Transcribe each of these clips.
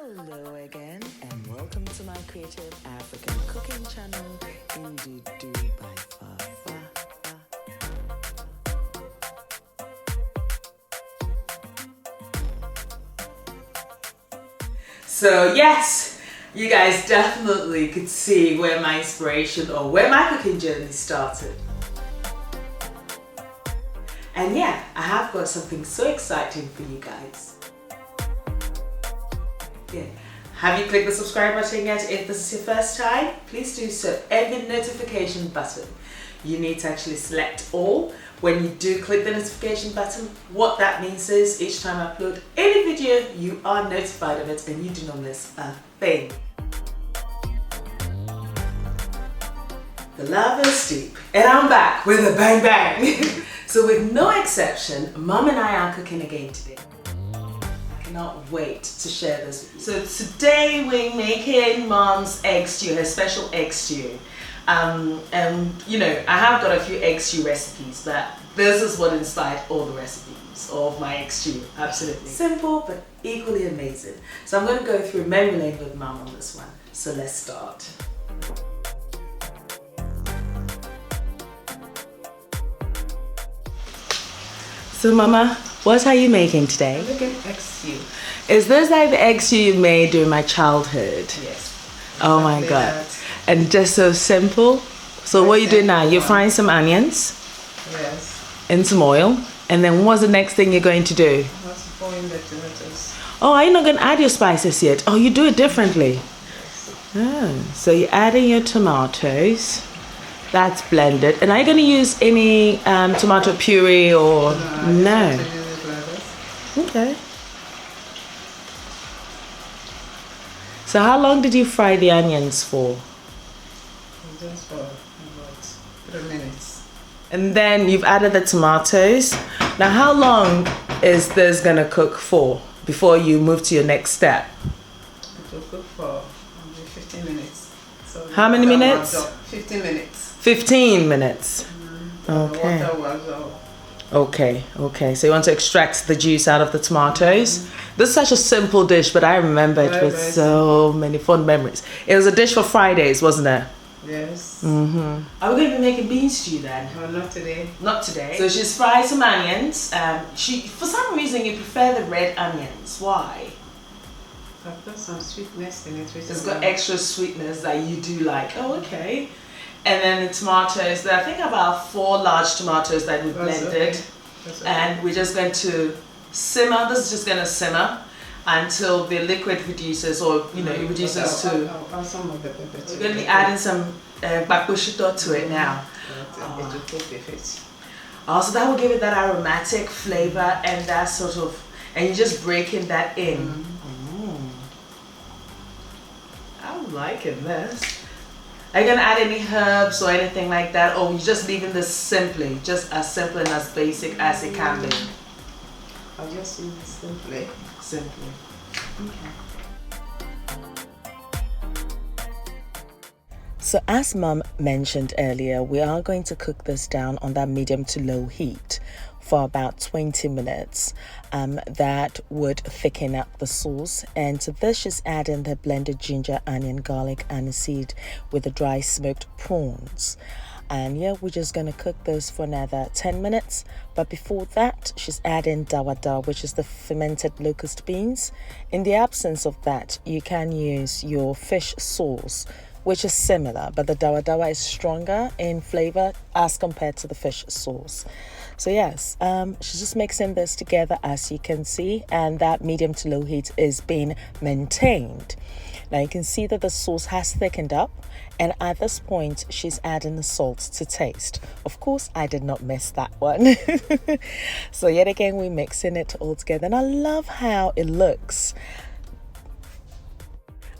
Hello again, and welcome to my creative African cooking channel, Ndudu by Fafa. So yes, you guys definitely could see where my inspiration or where my cooking journey started. And yeah, I have got something so exciting for you guys. Yeah. Have you clicked the subscribe button yet? If this is your first time, please do so. And the notification button, you need to actually select all. When you do click the notification button, what that means is each time I upload any video, you are notified of it and you do not miss a thing. The love is deep, and I'm back with a bang bang. So with no exception, Mom and I are cooking again today. Cannot wait to share this with you. So today we're making Mom's egg stew, her special egg stew. And you know, I have got a few egg stew recipes, but this is what inspired all the recipes of my egg stew. Absolutely simple, but equally amazing. So I'm going to go through memory lane with Mom on this one. So let's start. So Mama, what are you making today? I'm making egg stew. Is this like the egg stew you made during my childhood? Yes. Oh my God. And just so simple. So what are you doing now? You're frying some onions? Yes. In some oil. And then what's the next thing you're going to do? I was boiling the tomatoes. Oh, are you not going to add your spices yet? Oh, you do it differently. Yes. Oh, so you're adding your tomatoes. That's blended. And are you going to use any tomato puree or no? Okay. So how long did you fry the onions for? Just for about 3 minutes. And then you've added the tomatoes. Now how long is this going to cook for before you move to your next step? It will cook for 15 minutes. So how many minutes? 15 minutes. 15 minutes. Okay. The water was Okay. So you want to extract the juice out of the tomatoes. This is such a simple dish, but I remember it with so many fond memories. It was a dish for Fridays, wasn't it? Yes. Mm-hmm. Are we going to be making bean stew then? No, not today. Not today. So she's fried some onions. For some reason, you prefer the red onions. Why? I've got some sweetness in it. It's got extra sweetness that you do like. Oh, okay. And then the tomatoes, I think about 4 large tomatoes that we blended. Okay. And we're just going to simmer. This is just going to simmer until the liquid reduces, or you know, it reduces to. I'll some of the pepper. We're going to be adding some bakushito to it now. Also, that will give it that aromatic flavor and that sort of, and you're just breaking that in. I'm liking this. Are you going to add any herbs or anything like that, or you just leaving this simply, just as simple and as basic as it can be? I'll just leave it simply. Simply. Okay. So as Mom mentioned earlier, we are going to cook this down on that medium to low heat for about 20 minutes. That would thicken up the sauce. And to this, she's adding the blended ginger, onion, garlic, aniseed with the dry smoked prawns. And yeah, we're just going to cook this for another 10 minutes. But before that, she's adding dawa dawa, which is the fermented locust beans. In the absence of that, you can use your fish sauce, which is similar, but the dawa dawa is stronger in flavor as compared to the fish sauce. So yes, she's just mixing this together, as you can see, and that medium to low heat is being maintained. Now you can see that the sauce has thickened up, and at this point she's adding the salt to taste. Of course, I did not miss that one. So yet again, we're mixing it all together, and I love how it looks.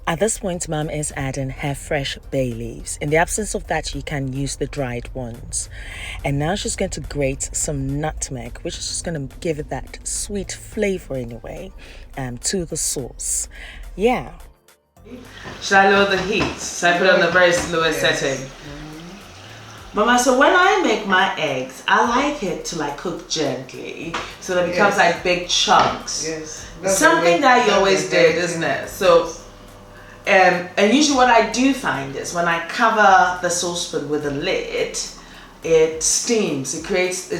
At this point, Mom is adding her fresh bay leaves. In the absence of that, you can use the dried ones. And now she's going to grate some nutmeg, which is just going to give it that sweet flavor anyway, to the sauce. Yeah. Should I lower the heat? So I put it on the very slowest setting. Mama, so when I make my eggs, I like it to like cook gently, so that it becomes like big chunks. Yes. Something that you always did, isn't it? So, and usually what I do find is when I cover the saucepan with a lid, it steams. It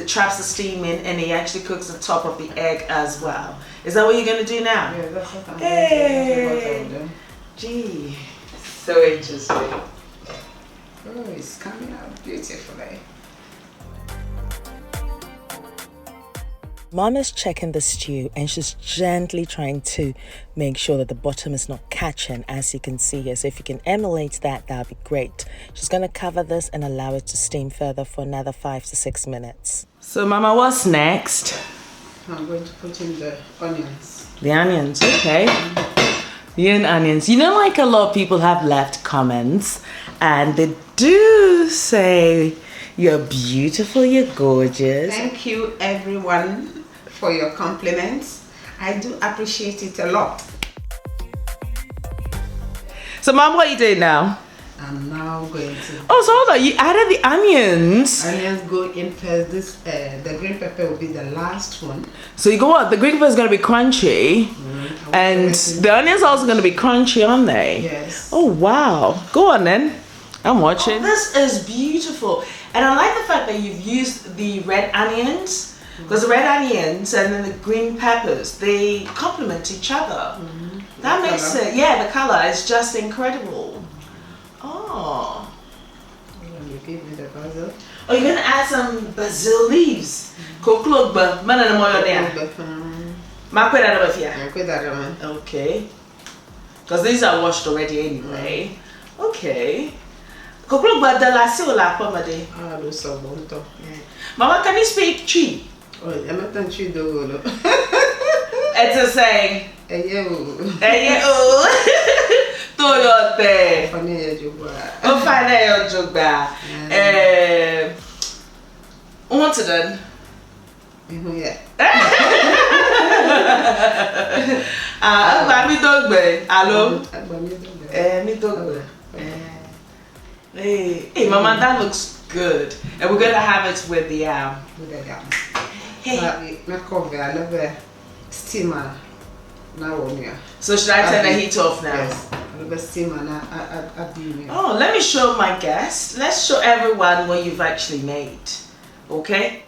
traps the steam in, and it actually cooks the top of the egg as well. Is that what you're gonna do now? Yeah, that's what I'm Hey. doing. Gee, so interesting. Oh, it's coming out beautifully. Mom is checking the stew, and she's gently trying to make sure that the bottom is not catching, as you can see here. So if you can emulate that, that'd be great. She's going to cover this and allow it to steam further for another 5 to 6 minutes. So Mama, what's next? I'm going to put in the onions. The onions, okay. The onions. You know, like a lot of people have left comments, and they do say you're beautiful, you're gorgeous. Thank you everyone for your compliments. I do appreciate it a lot. So Mom, what are you doing now? I'm now going to... Oh, so hold on, you added the onions. Onions go in first. The green pepper will be the last one. So you go what? The green pepper is going to be crunchy. And the onions are also going to be crunchy, aren't they? Yes. Oh, wow. Go on then. I'm watching. Oh, this is beautiful. And I like the fact that you've used the red onions. Because the red onions and then the green peppers, they complement each other. That makes it, yeah, the color is just incredible. Oh. You give me the basil. Oh, you're going to add some basil leaves. Koklogba, man and moyo there. Okay. Because these are washed already anyway. Okay. Koklogba de la si o la pomade. Ah, do so bonto. Mama, can you speak Chi? Oh, I'm not Chi do. It's a saying. Toyote. Fane jogba. O fane yo jogba. What's it done? Yeah. Mi dogbe. Hello. Mi dogbe. Hey, Mama, that looks good. And we're gonna have it with the yam. Hey. I love a steamer. So should I turn the heat off now? Yes. Oh, let me show my guests. Let's show everyone what you've actually made. Okay?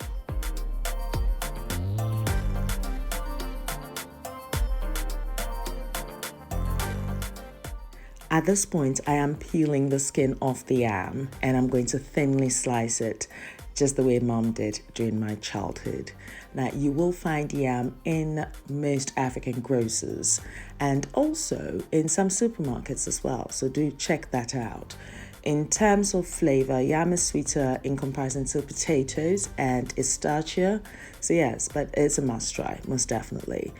At this point, I am peeling the skin off the yam, and I'm going to thinly slice it just the way Mom did during my childhood. Now, you will find yam in most African grocers and also in some supermarkets as well, so do check that out. In terms of flavor, yam is sweeter in comparison to potatoes and is starchier. So yes, but it's a must try, most definitely.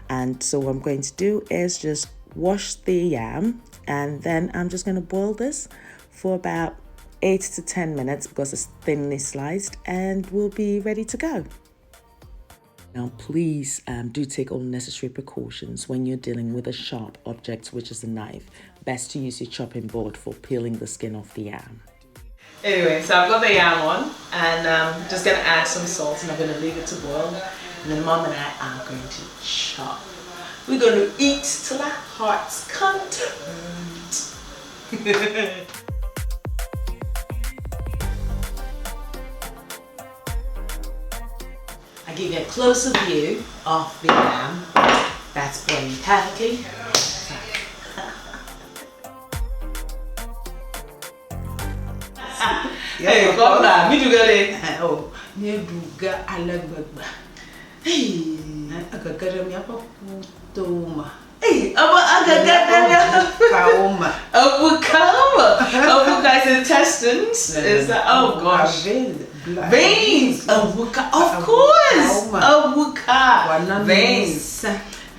And so what I'm going to do is just wash the yam, and then I'm just going to boil this for about 8 to 10 minutes because it's thinly sliced, and we'll be ready to go. Now, please do take all necessary precautions when you're dealing with a sharp object, which is a knife. Best to use your chopping board for peeling the skin off the yam. Anyway, so I've got the yam on, and I'm just going to add some salt, and I'm going to leave it to boil. And then Mom and I are going to chop. We're going to eat till our heart's content. I give you a closer view of the yam. That's boiling perfectly. Hey, come on, me do get it. Oh, me do get a leg. Hey, I got me up to Hey, Abuka's intestines. Is that, oh gosh. Veins. Of course. Abuka. Veins.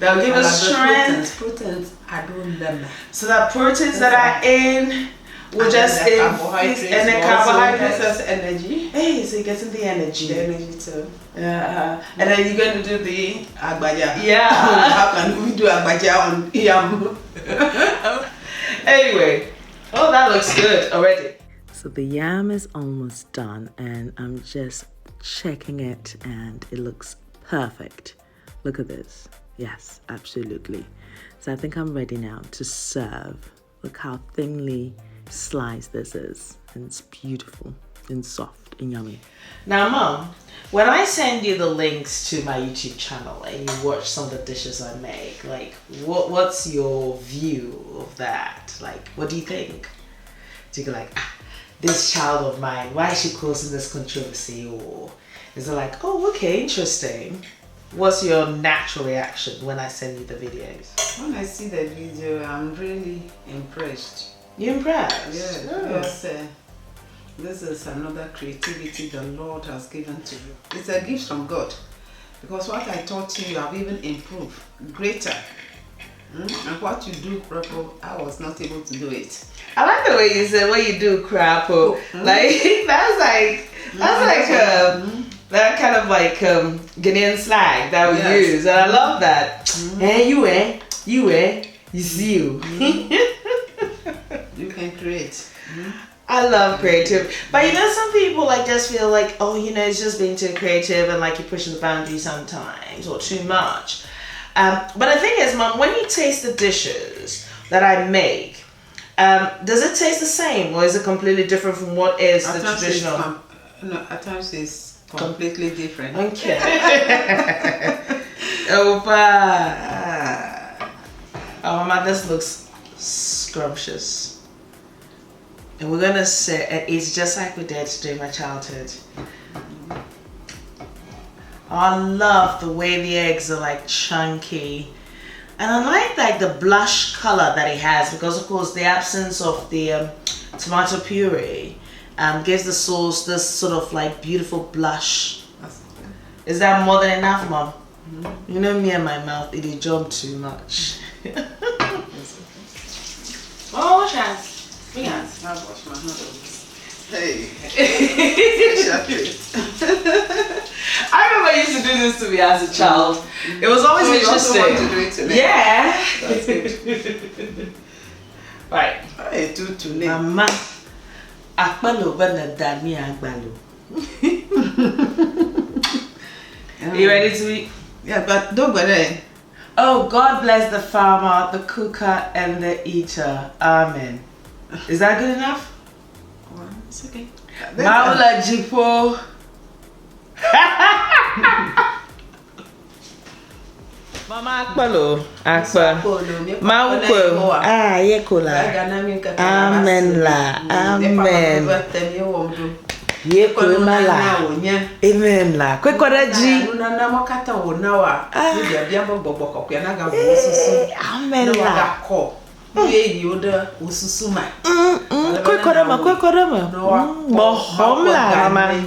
They'll give us strength. Proteins, I don't know. So the proteins that are in will just increase, and the carbohydrates has energy. Hey, so you're getting the energy. The energy too. Yeah. And then you're going to do the agbaja. Yeah. How can we do agbaja on yam? Anyway, oh, that looks good already. So the yam is almost done, and I'm just checking it, and it looks perfect. Look at this. Yes, absolutely. So I think I'm ready now to serve. Look how thinly sliced this is, and it's beautiful and soft and yummy. Now, Mom, when I send you the links to my YouTube channel and you watch some of the dishes I make, like, what's your view of that? Like, what do you think? Do you go like, this child of mine, why is she causing this controversy? Or is it like, oh, okay, interesting? What's your natural reaction when I send you the videos? When I see the video, I'm really impressed. You impressed? Yeah, because this is another creativity the Lord has given to you. It's a gift from God. Because what I taught you, I've even improved greater. And what you do proper, I was not able to do it. I like the way you said what you do, crap. Like that kind of like Ghanaian slang that we use, and I love that. Hey, you see you. You can create. I love creative, but you know, some people like just feel like, oh, you know, it's just being too creative and like you're pushing the boundary sometimes or too much. But the thing is, Mom, when you taste the dishes that I make, does it taste the same, or is it completely different from what is the traditional? No, at times it's completely different. Okay. Oh, Mama, this looks scrumptious. And we're gonna say it's just like we did during my childhood. I love the way the eggs are like chunky, and I like the blush color that it has, because of course the absence of the tomato puree gives the sauce this sort of like beautiful blush. Is that more than enough, Mom? You know me and my mouth, it jump too much. Oh, wash hands. Bring hands. I'll wash my hands. Hey. I remember you used to do this to me as a child. It was always interesting. You also want to do it to me? Yeah. That's good. Right. I do to me. Mama, akbalo bana dami agbalo. You ready to eat? Yeah, but don't worry. Oh, God bless the farmer, the cooker, and the eater. Amen. Is that good enough? Well, it's okay. Maula Jipo. Mama akpalo. Akpa. Mauko. Ah, yekola. Amen la. Amen. Yekola la. Amen la. Kwekoraji. Amen la. Kwekorama. Mohom la, mama.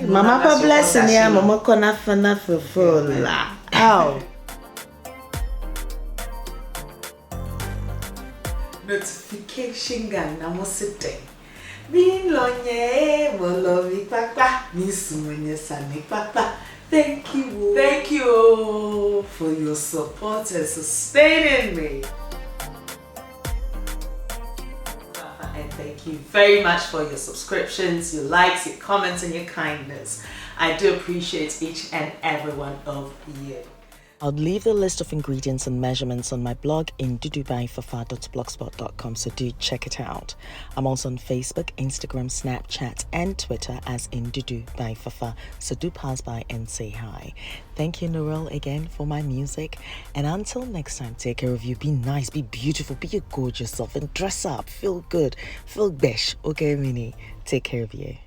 Mama pa blessing ya, mama kona fana fulla. Ow. Notification gang na mo sitting. Bin lonye mo lovi papa, mi sumonye sani papa. Thank you for your support and sustaining me. And thank you very much for your subscriptions, your likes, your comments, and your kindness. I do appreciate each and every one of you. I'll leave the list of ingredients and measurements on my blog in ndudubyfafa.blogspot.com, so do check it out. I'm also on Facebook, Instagram, Snapchat, and Twitter as Ndudu by Fafa, so do pass by and say hi. Thank you, Narelle, again for my music. And until next time, take care of you. Be nice, be beautiful, be your gorgeous self, and dress up. Feel good, feel besh. Okay, Minnie? Take care of you.